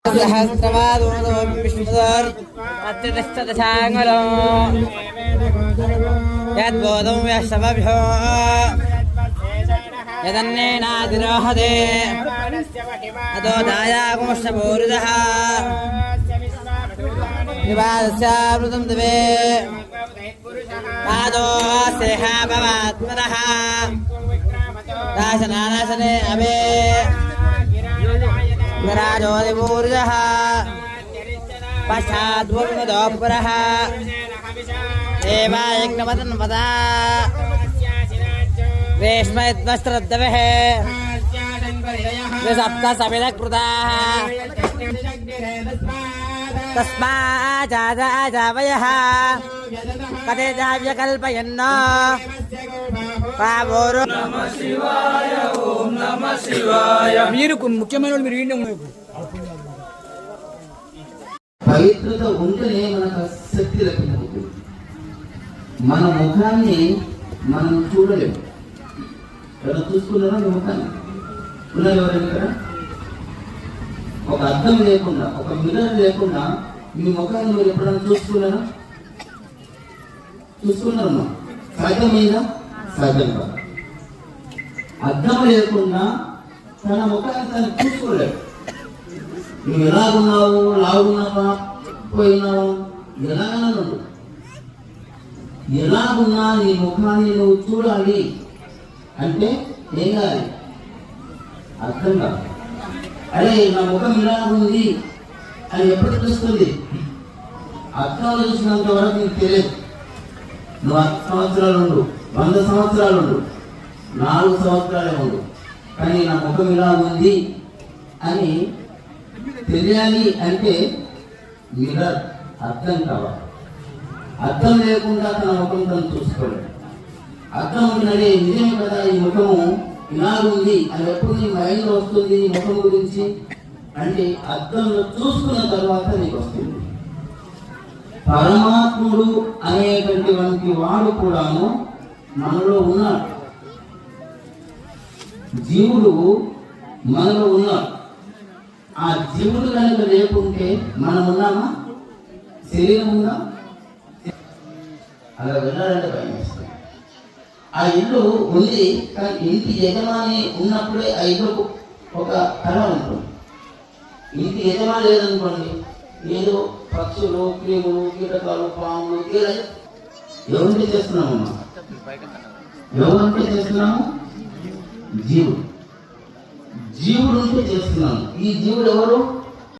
सहस्रवादो विष्णुदर अत्यतिष्ठदशाङ्गलो यद्बोधं व्यस्तमभ्यो यदन्नेनातिरोहते अतो दायागुंष्टपूरितः निवास्यामृतं दिवे पादो सेहाभवात्मनः दाशनानाशने अवे विराजोदिपूर्जः पश्चाद्भुर्मदोपुरः देवायज्ञवतन्वदा रेश्मयद्वस्त्रद्दवः सप्तसमिदकृताः तस्माजावयः कथेजाव्यकल्पयन् మీరు ముఖ్యమైన మీరు పవిత్రత ఉంటేనే మనకు శక్తి లభించదు. మన ముఖాన్ని మనం చూడలేము. ఎవరు చూసుకున్నారో మీ ముఖాన్ని ఉన్నారు ఎవరైనా ఇక్కడ? ఒక అద్దం లేకుండా, ఒక మిర్రర్ లేకుండా మీ ముఖాన్ని మీరు ఎప్పుడైనా చూసుకున్నారా? చూసుకున్నారమ్మా? సాధ్యమైందా? సాధ్యం కాదు. అద్దం లేకుండా తన ముఖాన్ని తను చూసుకోలేడు. నువ్వు ఎలాగున్నావు, లాగున్నావా, పోయినావా, ఎలాగైనా నువ్వు ఎలాగున్నా నీ ముఖాన్ని నువ్వు చూడాలి అంటే ఏం కాదు, అర్థం కాదు. అరే నా ముఖం ఇలా ఉంది అని ఎప్పుడు తెలుస్తుంది? అర్థంలో చూసినంత వరకు నీకు తెలియదు. నువ్వు 10 సంవత్సరాలు ఉండు, 100 సంవత్సరాలు ఉండు, 4 సంవత్సరాలే ఉండు, కానీ నా ముఖం ఇలా ఉంది అని తెలియాలి అంటే మిర్రర్ అర్థం కావాలి. అర్థం లేకుండా తన ముఖం తను చూసుకోలేదు. అర్థం ఉంటున్నాడే నిజమే కదా, ఈ ముఖము ఇలాగుంది అని ఎప్పుడు నీ మైండ్లో వస్తుంది ఈ ముఖం గురించి అంటే అర్థంలో చూసుకున్న తర్వాత నీకు వస్తుంది. పరమాత్ముడు అనేటటువంటి వాడు కూడాను మనలో ఉన్నాడు. జీవుడు మనలో ఉన్నాడు. ఆ జీవుడు కనుక లేకుంటే మనం ఉన్నామా? శరీరం ఉందా? అలా వెళ్ళాలంటే భయం వేస్తుంది. ఆ ఇల్లు ఉంది కానీ ఇంటి యజమాని ఉన్నప్పుడే ఆ ఇల్లుకు ఒక కళ ఉంటుంది. ఇంటి యజమాని లేదనుకోండి, ఏదో పక్షులు, క్రిములు, కీటకాలు, పాములు ఎవరింటి చేస్తున్నామమ్మా? ఎవరింటి చేస్తున్నాము? జీవుడు. జీవుడు ఉంటే చేస్తున్నాము. ఈ జీవుడు ఎవరు?